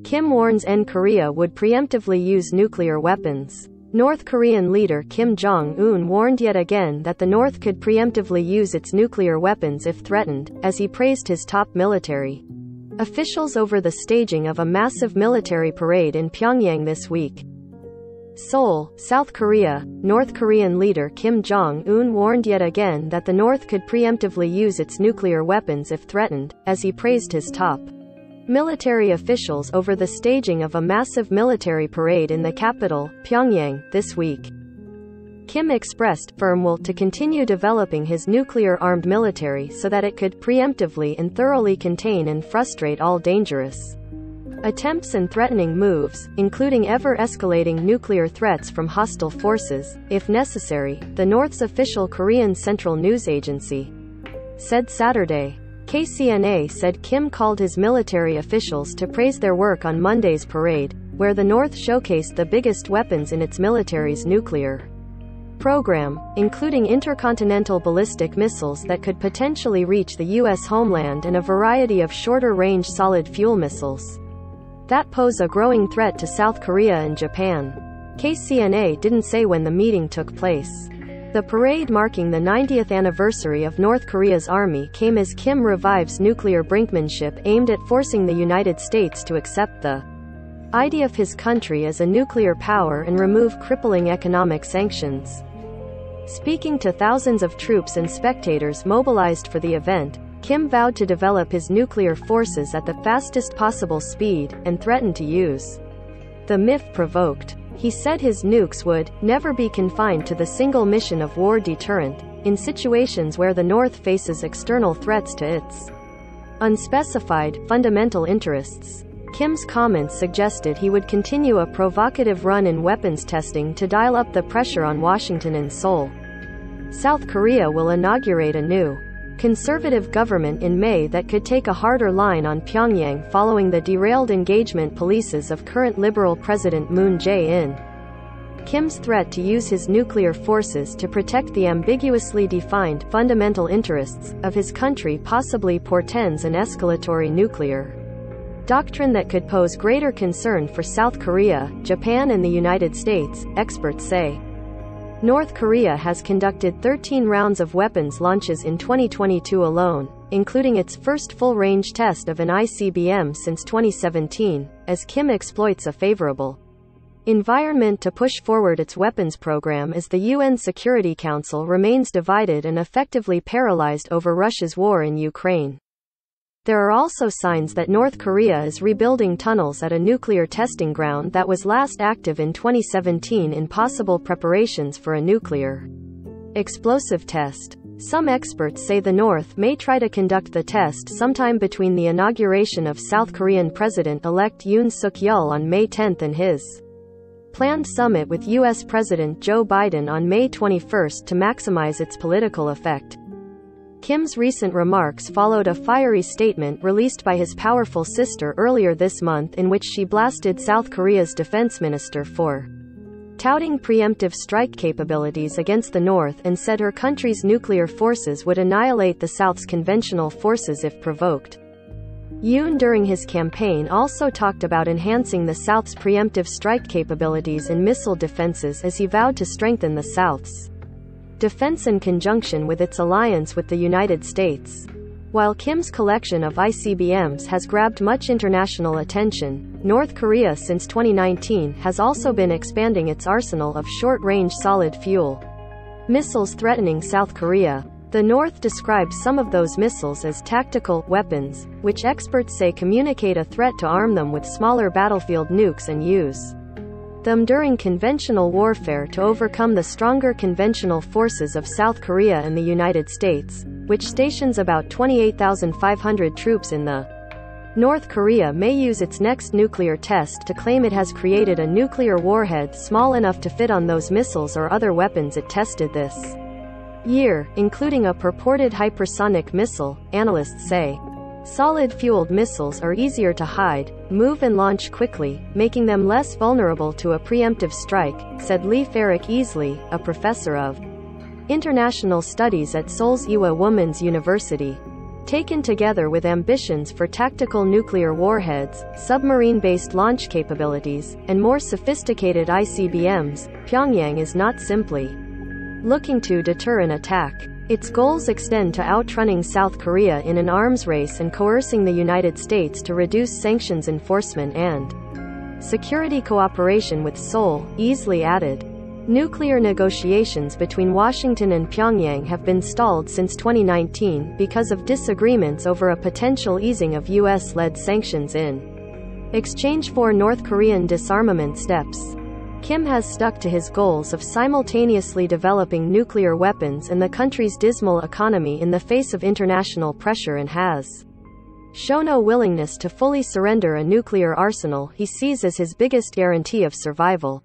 Kim warns Korea would preemptively use nuclear weapons. North Korean leader Kim Jong-un warned yet again that the North could preemptively use its nuclear weapons if threatened, as he praised his top military officials over the staging of a massive military parade in Pyongyang this week. Seoul, South Korea. North Korean leader Kim Jong-un warned yet again that the North could preemptively use its nuclear weapons if threatened, as he praised his top military officials over the staging of a massive military parade in the capital, Pyongyang, this week. Kim expressed firm will to continue developing his nuclear-armed military so that it could preemptively and thoroughly contain and frustrate all dangerous attempts and threatening moves, including ever-escalating nuclear threats from hostile forces, if necessary, the North's official Korean Central News Agency said Saturday. KCNA said Kim called his military officials to praise their work on Monday's parade, where the North showcased the biggest weapons in its military's nuclear program, including intercontinental ballistic missiles that could potentially reach the U.S. homeland and a variety of shorter-range solid-fuel missiles that pose a growing threat to South Korea and Japan. KCNA didn't say when the meeting took place. The parade marking the 90th anniversary of North Korea's army came as Kim revives nuclear brinkmanship aimed at forcing the United States to accept the idea of his country as a nuclear power and remove crippling economic sanctions. Speaking to thousands of troops and spectators mobilized for the event, Kim vowed to develop his nuclear forces at the fastest possible speed, and threatened to use the myth-provoked. He said his nukes would never be confined to the single mission of war deterrent, in situations where the North faces external threats to its unspecified, fundamental interests. Kim's comments suggested he would continue a provocative run in weapons testing to dial up the pressure on Washington and Seoul. South Korea will inaugurate a new conservative government in May that could take a harder line on Pyongyang following the derailed engagement policies of current liberal President Moon Jae-in. Kim's threat to use his nuclear forces to protect the ambiguously defined fundamental interests of his country possibly portends an escalatory nuclear doctrine that could pose greater concern for South Korea, Japan and the United States, experts say. North Korea has conducted 13 rounds of weapons launches in 2022 alone, including its first full-range test of an ICBM since 2017, as Kim exploits a favorable environment to push forward its weapons program as the UN Security Council remains divided and effectively paralyzed over Russia's war in Ukraine. There are also signs that North Korea is rebuilding tunnels at a nuclear testing ground that was last active in 2017 in possible preparations for a nuclear explosive test. Some experts say the North may try to conduct the test sometime between the inauguration of South Korean President-elect Yoon Suk-yeol on May 10 and his planned summit with U.S. President Joe Biden on May 21 to maximize its political effect. Kim's recent remarks followed a fiery statement released by his powerful sister earlier this month in which she blasted South Korea's defense minister for touting preemptive strike capabilities against the North and said her country's nuclear forces would annihilate the South's conventional forces if provoked. Yoon during his campaign also talked about enhancing the South's preemptive strike capabilities in missile defenses as he vowed to strengthen the South's defense in conjunction with its alliance with the United States. While Kim's collection of ICBMs has grabbed much international attention, North Korea since 2019 has also been expanding its arsenal of short-range solid-fuel missiles threatening South Korea. The North described some of those missiles as tactical weapons, which experts say communicate a threat to arm them with smaller battlefield nukes and use them during conventional warfare to overcome the stronger conventional forces of South Korea and the United States, which stations about 28,500 troops in the North Korea may use its next nuclear test to claim it has created a nuclear warhead small enough to fit on those missiles or other weapons it tested this year, including a purported hypersonic missile, analysts say. Solid-fueled missiles are easier to hide, move and launch quickly, making them less vulnerable to a preemptive strike, said Leif Erik Easley, a professor of international studies at Seoul's Ewha Women's University. Taken together with ambitions for tactical nuclear warheads, submarine-based launch capabilities, and more sophisticated ICBMs, Pyongyang is not simply looking to deter an attack. Its goals extend to outrunning South Korea in an arms race and coercing the United States to reduce sanctions enforcement and security cooperation with Seoul, easily added. Nuclear negotiations between Washington and Pyongyang have been stalled since 2019 because of disagreements over a potential easing of US-led sanctions in exchange for North Korean disarmament steps. Kim has stuck to his goals of simultaneously developing nuclear weapons and the country's dismal economy in the face of international pressure and has shown no willingness to fully surrender a nuclear arsenal he sees as his biggest guarantee of survival.